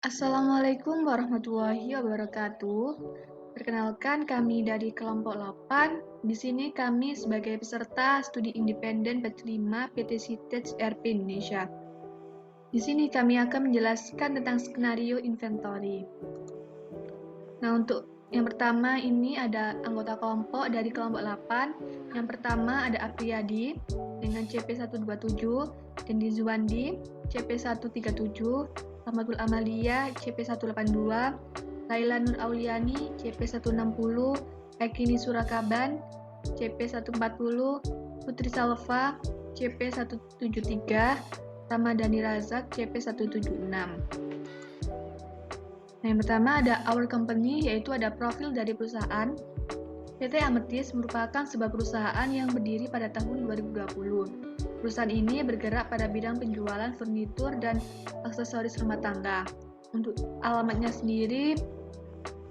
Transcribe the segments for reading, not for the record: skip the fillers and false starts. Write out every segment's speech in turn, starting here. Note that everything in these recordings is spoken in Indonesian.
Assalamualaikum warahmatullahi wabarakatuh. Perkenalkan, kami dari kelompok 8. Di sini kami sebagai peserta studi independen batch 5 PT Sitej RP Indonesia. Di sini kami akan menjelaskan tentang skenario inventory. Nah, untuk yang pertama ini ada anggota kelompok dari kelompok 8. Yang pertama ada Apriyadi dengan CP127, Dendi Zuwandi CP137, Rahmatul Amalia CP182, Laila Nur Auliani CP160, Ekini Surakaban CP140, Putri Salva CP173, Ramadhani Razak CP176. Nah, yang pertama ada our company, yaitu ada profil dari perusahaan. PT Amethyst merupakan sebuah perusahaan yang berdiri pada tahun 2020. Perusahaan ini bergerak pada bidang penjualan furnitur dan aksesoris rumah tangga. Untuk alamatnya sendiri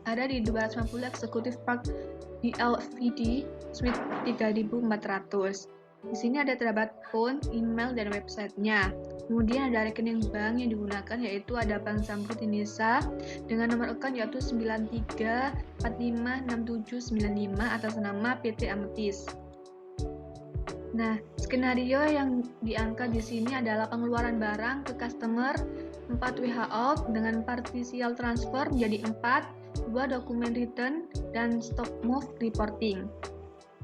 ada di 250 Executive Park di LVD Suite 3400. Di sini terdapat phone, email, dan websitenya. Kemudian ada rekening bank yang digunakan, yaitu ada Bank Zamrud Indonesia dengan nomor account yaitu 93456795 atas nama PT Amethyst. Nah, skenario yang diangkat di sini adalah pengeluaran barang ke customer 4 WHO dengan partial transfer menjadi 4, 2 dokumen return, dan stock move reporting.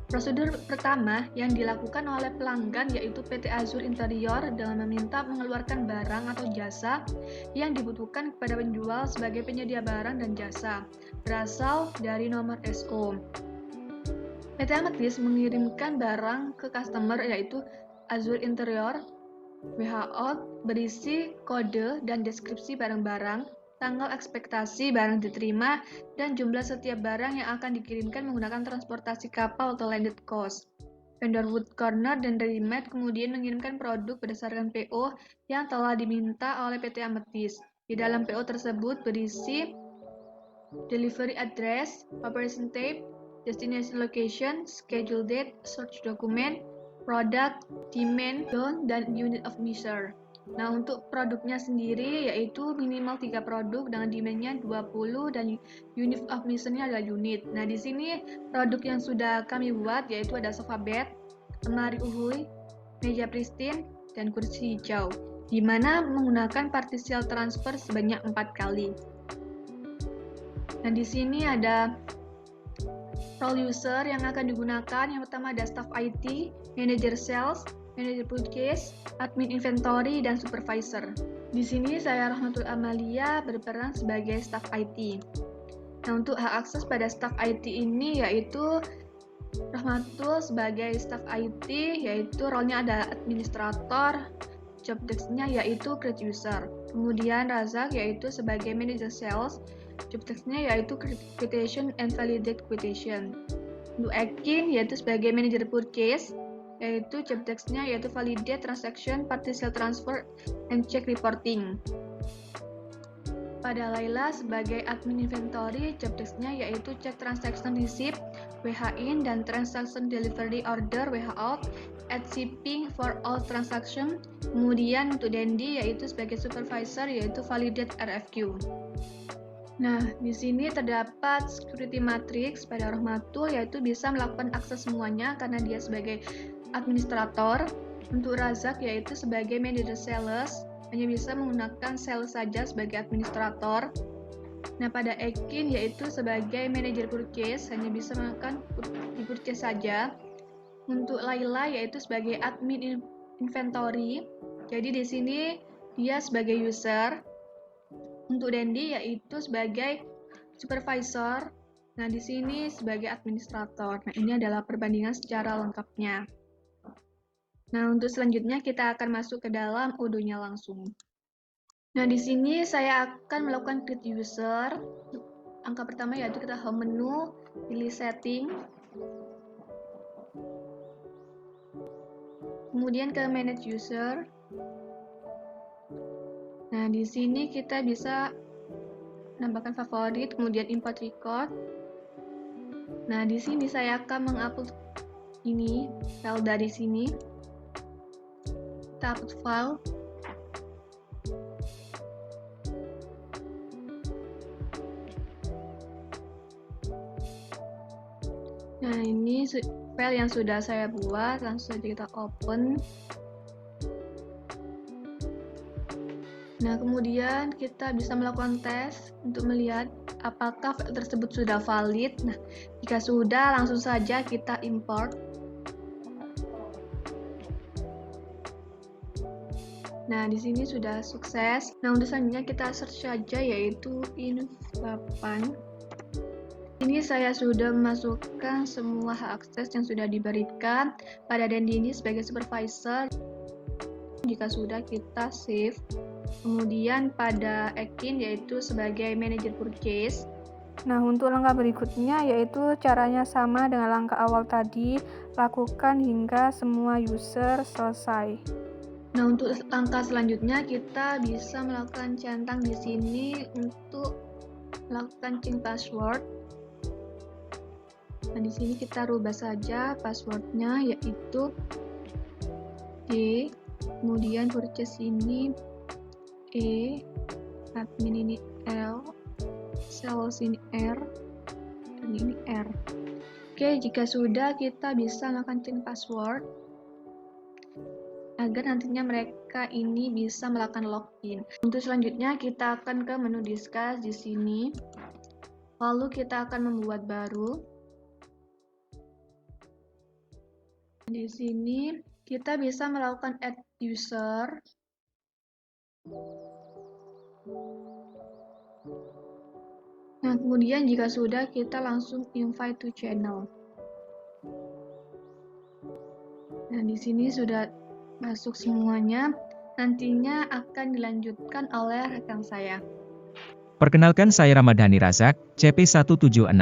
Prosedur pertama yang dilakukan oleh pelanggan yaitu PT Azur Interior dengan meminta mengeluarkan barang atau jasa yang dibutuhkan kepada penjual sebagai penyedia barang dan jasa berasal dari nomor SO. PT Amethyst mengirimkan barang ke customer yaitu Azur Interior WHO berisi kode dan deskripsi barang-barang, tanggal ekspektasi barang diterima, dan jumlah setiap barang yang akan dikirimkan menggunakan transportasi kapal atau landed cost. Vendor Wood Corner dan Readymade kemudian mengirimkan produk berdasarkan PO yang telah diminta oleh PT Amethyst. Di dalam PO tersebut berisi delivery address, operation tape, destination location, schedule date, search document, product, demand, zone, dan unit of measure. Nah, untuk produknya sendiri yaitu minimal 3 produk dengan demand-nya 20 dan unit of measure-nya adalah unit. Nah, di sini produk yang sudah kami buat yaitu ada sofa bed, lemari uhui, meja pristine, dan kursi hijau, di mana menggunakan partial transfer sebanyak 4 kali. Nah, di sini ada role user yang akan digunakan. Yang pertama ada staff IT, manager sales, manager purchase, admin inventory, dan supervisor. Di sini saya Rahmatul Amalia berperan sebagai staff IT. Nah, untuk hak akses pada staff IT ini yaitu Rahmatul sebagai staff IT, yaitu role-nya ada administrator, job desk-nya yaitu create user. Kemudian Razak yaitu sebagai manager sales, job desk-nya yaitu quotation and validate quotation. Untuk Ekin yaitu sebagai manager purchase, yaitu job desk-nya yaitu validate transaction, partial transfer, and check reporting. Pada Laila sebagai admin inventory, job desk-nya yaitu check transaction receipt, WH in, dan transaction delivery order, WH out, add shipping for all transaction. Kemudian untuk Dendi yaitu sebagai supervisor yaitu validate RFQ. Nah, di sini terdapat security matrix pada Rahmatul yaitu bisa melakukan akses semuanya karena dia sebagai administrator. Untuk Razak yaitu sebagai manager sales, hanya bisa menggunakan sales saja sebagai administrator. Nah, pada Ekin yaitu sebagai manager purchase, hanya bisa melakukan di purchase saja. Untuk Laila yaitu sebagai admin inventory, jadi di sini dia sebagai user. Untuk Dendi yaitu sebagai supervisor. Nah, di sini sebagai administrator. Nah, ini adalah perbandingan secara lengkapnya. Nah, untuk selanjutnya kita akan masuk ke dalam Odoo-nya langsung. Nah, di sini saya akan melakukan create user. angka pertama yaitu kita home menu, pilih setting, kemudian ke manage user. Nah, di sini kita bisa menambahkan favorit, kemudian import record. Nah, di sini saya akan mengupload ini file dari sini. Kita upload file. Nah, ini file yang sudah saya buat, langsung saja kita open. Nah, kemudian kita bisa melakukan tes untuk melihat apakah file tersebut sudah valid. Nah, jika sudah, langsung saja kita import. Nah, di sini sudah sukses. Nah, untuk selanjutnya kita search saja yaitu inv8. Ini saya sudah memasukkan semua hak akses yang sudah diberikan pada Dendi ini sebagai supervisor. Jika sudah, kita save. Kemudian pada Ekin yaitu sebagai manajer purchase. Nah, untuk langkah berikutnya yaitu caranya sama dengan langkah awal tadi, lakukan hingga semua user selesai. Nah, untuk langkah selanjutnya kita bisa melakukan centang di sini untuk melakukan change password. Nah, di sini kita rubah saja passwordnya yaitu D, kemudian purchase ini E, admin ini L, sales ini R, dan ini R. Oke, jika sudah, kita bisa melakukan change password agar nantinya mereka ini bisa melakukan login. Untuk selanjutnya kita akan ke menu discuss di sini. Lalu kita akan membuat baru. Di sini kita bisa melakukan add user. Nah, kemudian jika sudah, kita langsung invite to channel. Nah, di sini sudah masuk semuanya. Nantinya akan dilanjutkan oleh rekan saya. Perkenalkan, saya Ramadhani Razak, CP176.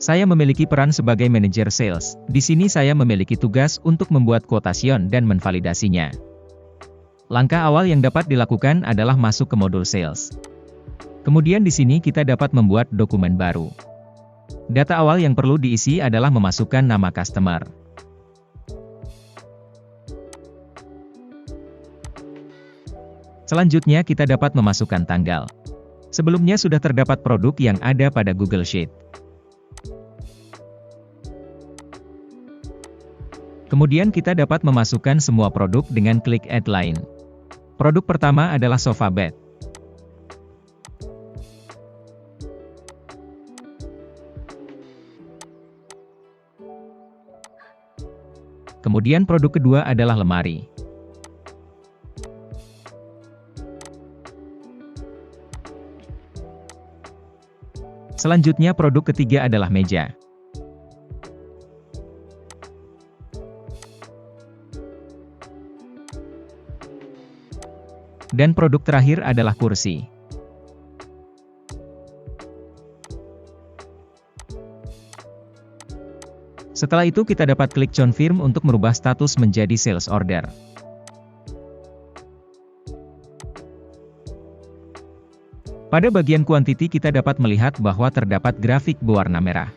Saya memiliki peran sebagai manajer sales. Di sini saya memiliki tugas untuk membuat quotation dan menvalidasinya. Langkah awal yang dapat dilakukan adalah masuk ke modul sales. Kemudian di sini kita dapat membuat dokumen baru. Data awal yang perlu diisi adalah memasukkan nama customer. Selanjutnya kita dapat memasukkan tanggal. Sebelumnya sudah terdapat produk yang ada pada Google Sheet. Kemudian kita dapat memasukkan semua produk dengan klik Add Line. Produk pertama adalah sofa bed. Kemudian produk kedua adalah lemari. Selanjutnya produk ketiga adalah meja. Dan produk terakhir adalah kursi. Setelah itu kita dapat klik confirm untuk merubah status menjadi sales order. Pada bagian quantity kita dapat melihat bahwa terdapat grafik berwarna merah.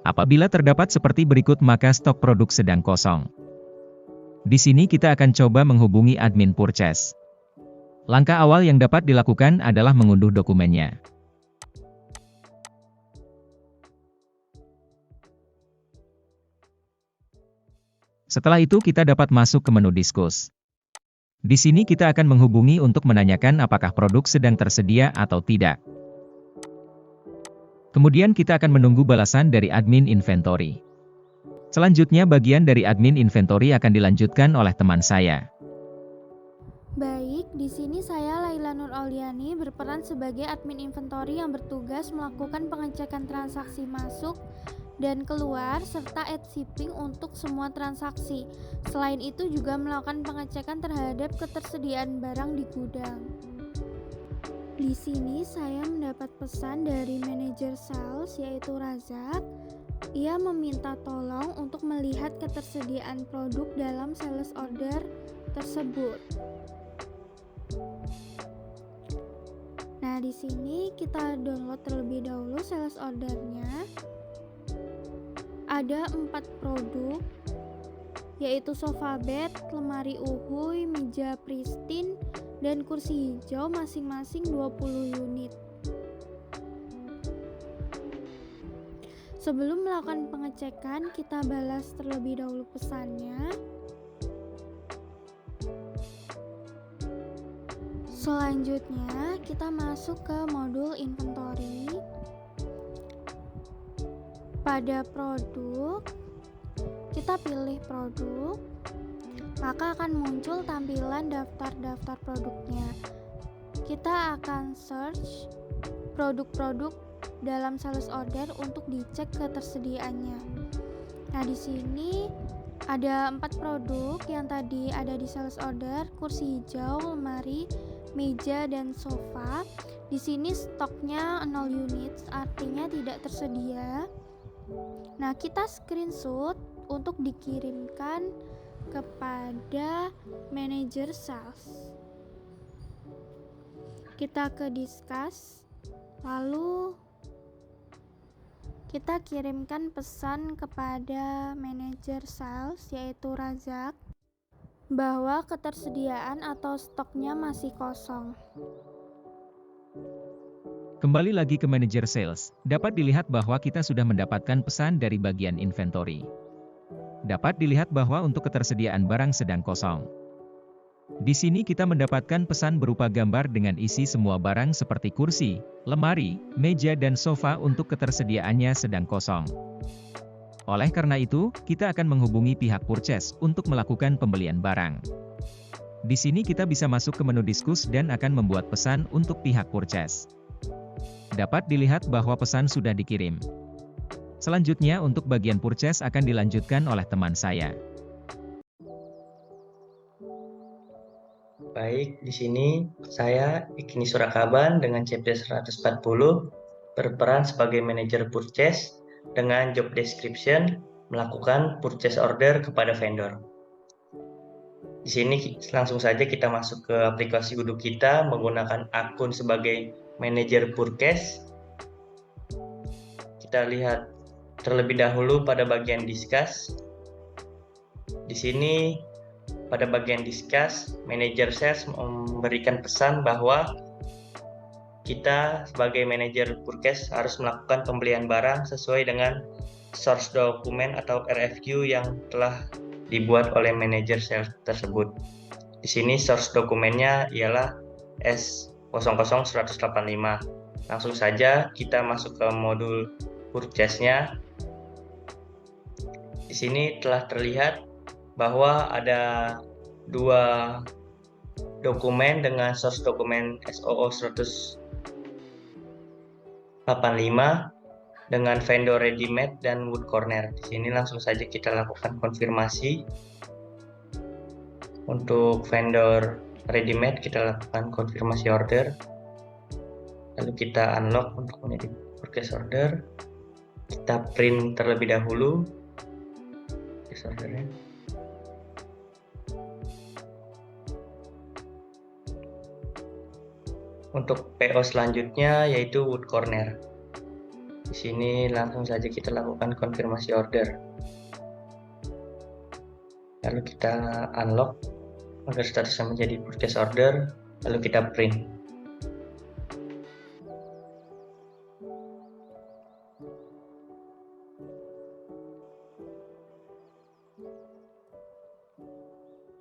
Apabila terdapat seperti berikut maka stok produk sedang kosong. Di sini kita akan coba menghubungi admin purchase. Langkah awal yang dapat dilakukan adalah mengunduh dokumennya. Setelah itu kita dapat masuk ke menu diskus. Di sini kita akan menghubungi untuk menanyakan apakah produk sedang tersedia atau tidak. Kemudian kita akan menunggu balasan dari admin inventory. Selanjutnya bagian dari admin inventory akan dilanjutkan oleh teman saya. Baik, di sini saya Laila Nur Auliani berperan sebagai admin inventory yang bertugas melakukan pengecekan transaksi masuk dan keluar serta add shipping untuk semua transaksi. Selain itu juga melakukan pengecekan terhadap ketersediaan barang di gudang. Di sini saya mendapat pesan dari manajer sales yaitu Razak. Ia meminta tolong untuk melihat ketersediaan produk dalam sales order tersebut. Nah, di sini kita download terlebih dahulu sales ordernya. Ada 4 produk, yaitu sofa bed, lemari uhuy, meja pristine, dan kursi hijau masing-masing 20 unit. Sebelum melakukan pengecekan, kita balas terlebih dahulu pesannya. Selanjutnya, kita masuk ke modul inventory. Pada produk, kita pilih produk, maka akan muncul tampilan daftar-daftar produknya. Kita akan search produk-produk dalam sales order untuk dicek ketersediaannya. Nah, di sini ada 4 produk yang tadi ada di sales order: kursi hijau, lemari, meja, dan sofa. Di sini stoknya 0 unit, artinya tidak tersedia. Nah, kita screenshot untuk dikirimkan kepada manajer sales. Kita ke discuss, lalu kita kirimkan pesan kepada manajer sales yaitu Razak bahwa ketersediaan atau stoknya masih kosong. Kembali lagi ke manajer sales, dapat dilihat bahwa kita sudah mendapatkan pesan dari bagian inventory. Dapat dilihat bahwa untuk ketersediaan barang sedang kosong. Di sini kita mendapatkan pesan berupa gambar dengan isi semua barang seperti kursi, lemari, meja, dan sofa untuk ketersediaannya sedang kosong. Oleh karena itu, kita akan menghubungi pihak purchase untuk melakukan pembelian barang. Di sini kita bisa masuk ke menu diskus dan akan membuat pesan untuk pihak purchase. Dapat dilihat bahwa pesan sudah dikirim. Selanjutnya untuk bagian purchase akan dilanjutkan oleh teman saya. Baik, di sini saya Ikni Surakaban dengan CP 140 berperan sebagai manajer purchase dengan job description melakukan purchase order kepada vendor. Di sini langsung saja kita masuk ke aplikasi Udu kita menggunakan akun sebagai manajer purchase. Kita lihat terlebih dahulu pada bagian discuss. Di sini pada bagian discuss, manajer sales memberikan pesan bahwa kita sebagai manajer purchase harus melakukan pembelian barang sesuai dengan source dokumen atau RFQ yang telah dibuat oleh manajer sales tersebut. Di sini source dokumennya ialah S00185. Langsung saja kita masuk ke modul purchase-nya. Di sini telah terlihat bahwa ada 2 dokumen dengan source dokumen SOO 185 dengan vendor ready-made dan wood corner. Di sini langsung saja kita lakukan konfirmasi. Untuk vendor ready-made kita lakukan konfirmasi order. Lalu kita unlock untuk menjadi purchase order. Kita print terlebih dahulu purchase ordernya. Untuk PO selanjutnya yaitu wood corner. Di sini langsung saja kita lakukan konfirmasi order. Lalu kita unlock agar statusnya menjadi purchase order, lalu kita print.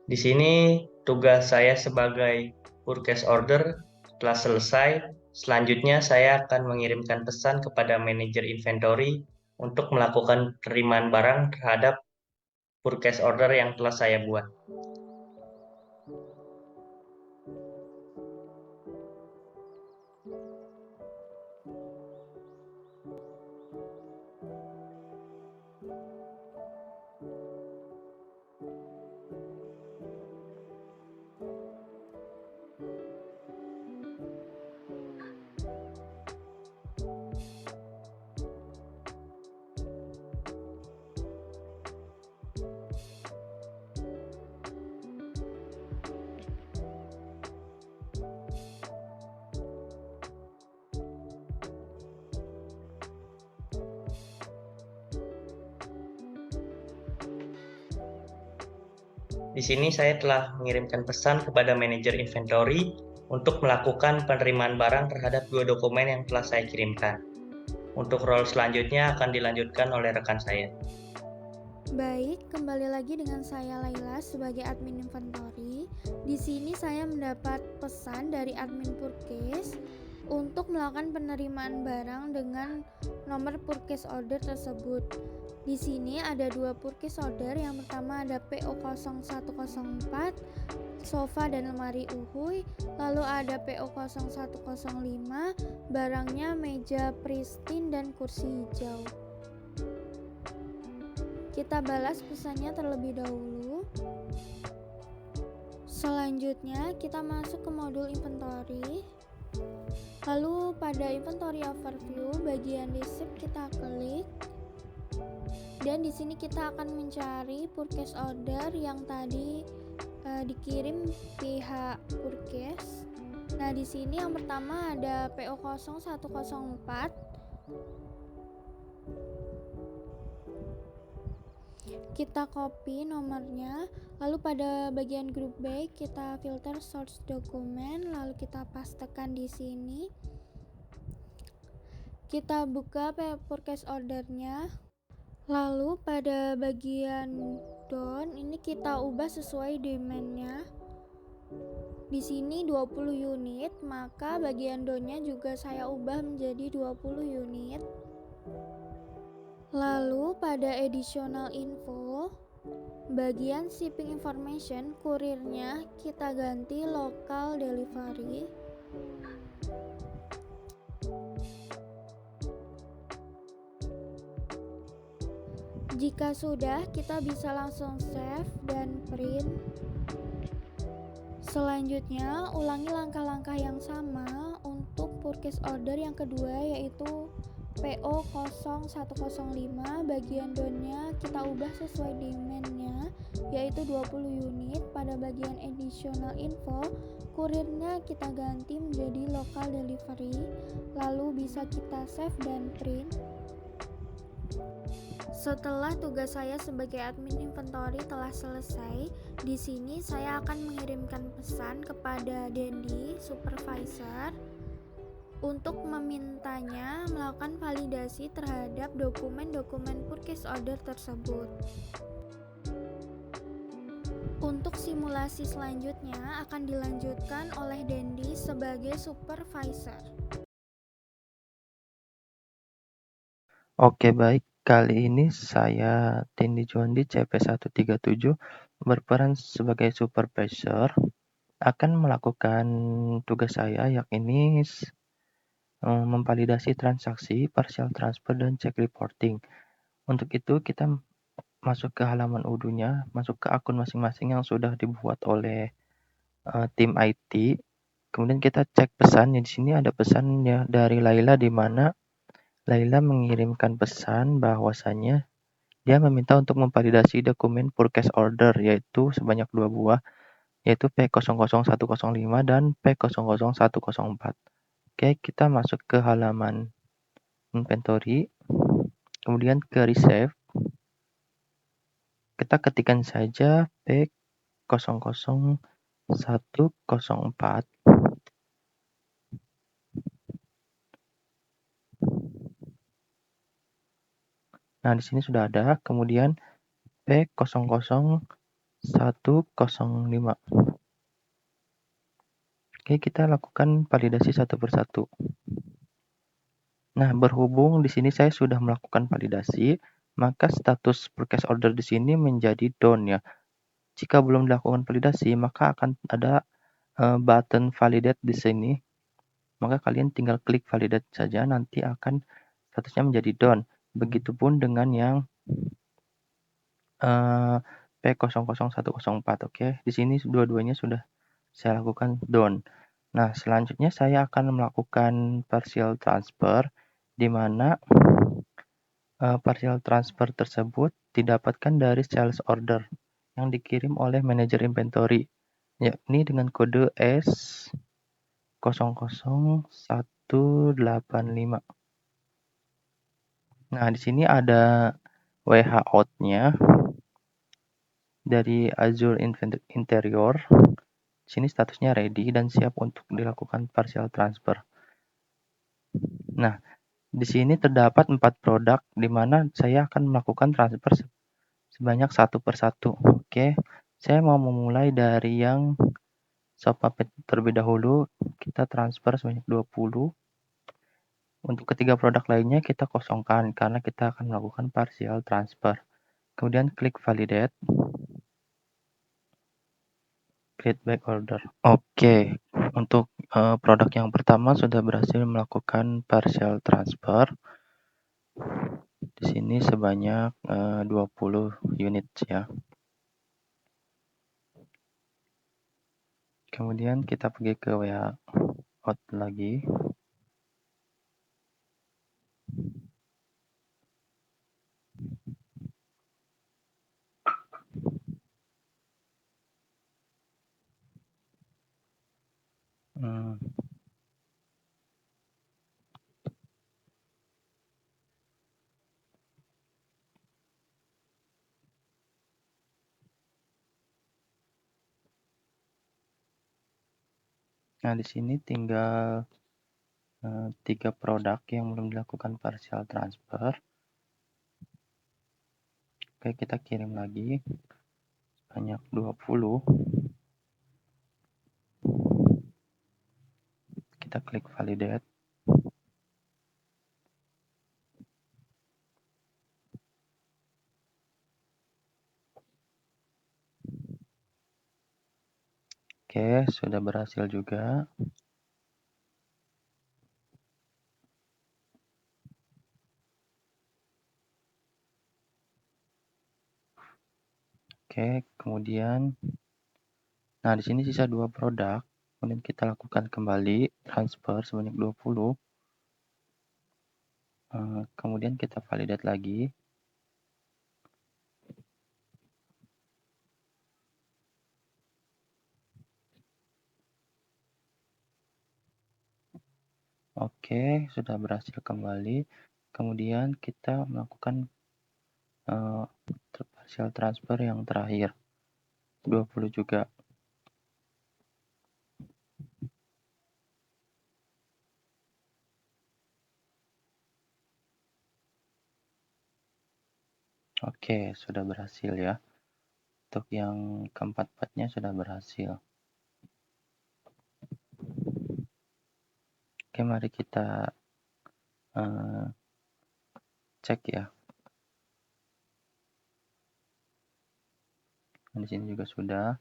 Di sini tugas saya sebagai purchase order telah selesai. Selanjutnya saya akan mengirimkan pesan kepada manajer inventory untuk melakukan penerimaan barang terhadap purchase order yang telah saya buat. Di sini saya telah mengirimkan pesan kepada manajer inventory untuk melakukan penerimaan barang terhadap 2 dokumen yang telah saya kirimkan. Untuk role selanjutnya akan dilanjutkan oleh rekan saya. Baik, kembali lagi dengan saya Laila sebagai admin inventory. Di sini saya mendapat pesan dari admin purchase untuk melakukan penerimaan barang dengan nomor purchase order tersebut. Di sini ada 2 purchase order. Yang pertama ada PO 0104 sofa dan lemari uhuy, lalu ada PO 0105 barangnya meja pristine dan kursi hijau. Kita balas pesannya terlebih dahulu. Selanjutnya kita masuk ke modul inventory. Lalu pada inventory overview bagian receipt kita klik. Dan di sini kita akan mencari purchase order yang tadi dikirim pihak purchase. Nah, di sini yang pertama ada PO 0104. Kita copy nomornya, lalu pada bagian group by kita filter source dokumen, lalu kita pastekan di sini. Kita buka purchase ordernya. Lalu pada bagian down ini kita ubah sesuai demand-nya. Di sini 20 unit, maka bagian down-nya juga saya ubah menjadi 20 unit. Lalu pada additional info, bagian shipping information, kurirnya kita ganti local delivery. Jika sudah, kita bisa langsung save dan print. Selanjutnya, ulangi langkah-langkah yang sama untuk purchase order yang kedua, yaitu PO 0105. Bagian down-nya kita ubah sesuai demand-nya, yaitu 20 unit. Pada bagian additional info, kurirnya kita ganti menjadi local delivery. Lalu bisa kita save dan print. Setelah tugas saya sebagai admin inventory telah selesai, di sini saya akan mengirimkan pesan kepada Dendi, supervisor, untuk memintanya melakukan validasi terhadap dokumen-dokumen purchase order tersebut. Untuk simulasi selanjutnya akan dilanjutkan oleh Dendi sebagai supervisor. Oke, baik. Kali ini saya Dendi Juandi CP137 berperan sebagai supervisor akan melakukan tugas saya yakni memvalidasi transaksi, partial transfer, dan cek reporting. Untuk itu kita masuk ke halaman Udo-nya, masuk ke akun masing-masing yang sudah dibuat oleh tim IT. Kemudian kita cek pesannya. Di sini ada pesannya dari Laila di mana Laila mengirimkan pesan bahwasannya dia meminta untuk memvalidasi dokumen purchase order yaitu sebanyak 2 buah, yaitu P00105 dan P00104. Oke, kita masuk ke halaman inventory, kemudian ke receive. Kita ketikkan saja P00104. Nah, di sini sudah ada, kemudian P00105. Oke, kita lakukan validasi satu persatu. Nah, berhubung di sini saya sudah melakukan validasi, maka status purchase order di sini menjadi down ya. Jika belum dilakukan validasi, maka akan ada button validate di sini. Maka kalian tinggal klik validate saja, nanti akan statusnya menjadi down. Begitupun dengan yang P00104. Oke, di sini dua-duanya sudah saya lakukan down. Nah, selanjutnya saya akan melakukan partial transfer, di mana partial transfer tersebut didapatkan dari sales order yang dikirim oleh manajer inventory, yakni dengan kode S00185. Nah, di sini ada WH out-nya. dari Azure Interior. Sini statusnya ready dan siap untuk dilakukan partial transfer. Nah, di sini terdapat 4 produk di mana saya akan melakukan transfer sebanyak satu persatu. Oke, saya mau memulai dari yang Shopapay terlebih dahulu. Kita transfer sebanyak 20. Untuk ketiga produk lainnya kita kosongkan karena kita akan melakukan partial transfer. Kemudian klik validate. Create back order. Oke, untuk produk yang pertama sudah berhasil melakukan partial transfer. Di sini sebanyak 20 unit ya. Kemudian kita pergi ke warehouse lagi. Nah, di sini tinggal 3 produk yang belum dilakukan partial transfer. Oke, kita kirim lagi sebanyak 20. Kita klik validate. Oke, sudah berhasil juga. Oke, kemudian nah di sini sisa 2 produk. Kemudian kita lakukan kembali transfer sebanyak 20. Kemudian kita validate lagi. Oke, sudah berhasil kembali. Kemudian kita melakukan partial transfer yang terakhir. 20 juga. Oke, sudah berhasil ya. Untuk yang keempat-empatnya sudah berhasil. Oke, mari kita cek ya. Nah, di sini juga sudah.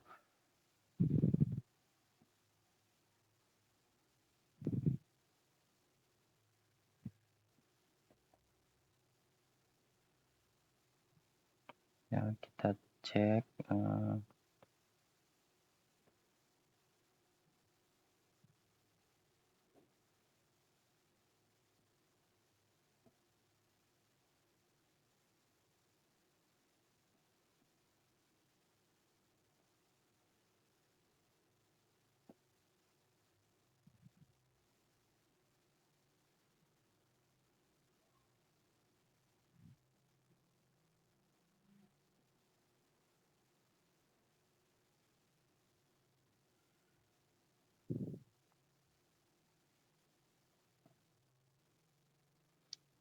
Ya, kita cek.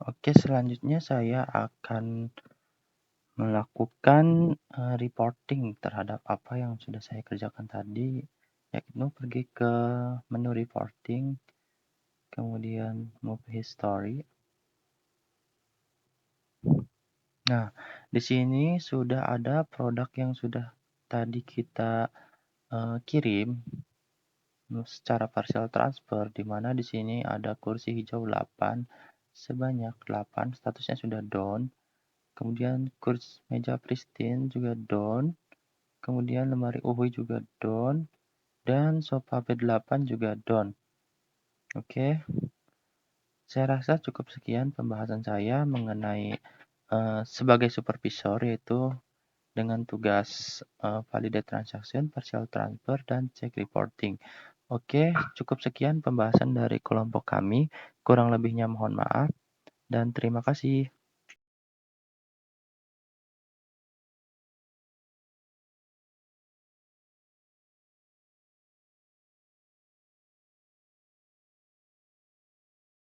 Oke, selanjutnya saya akan melakukan reporting terhadap apa yang sudah saya kerjakan tadi, yaitu pergi ke menu reporting, kemudian move history. Nah, di sini sudah ada produk yang sudah tadi kita kirim secara partial transfer, di mana di sini ada kursi hijau 8, sebanyak 8, statusnya sudah down. Kemudian kursi meja pristine juga down. Kemudian lemari uhui juga down. Dan sofa B8 juga down. Oke. Saya rasa cukup sekian pembahasan saya mengenai sebagai supervisor, yaitu dengan tugas validate transaction, partial transfer, dan check reporting. Oke, cukup sekian pembahasan dari kelompok kami. Kurang lebihnya mohon maaf dan terima kasih.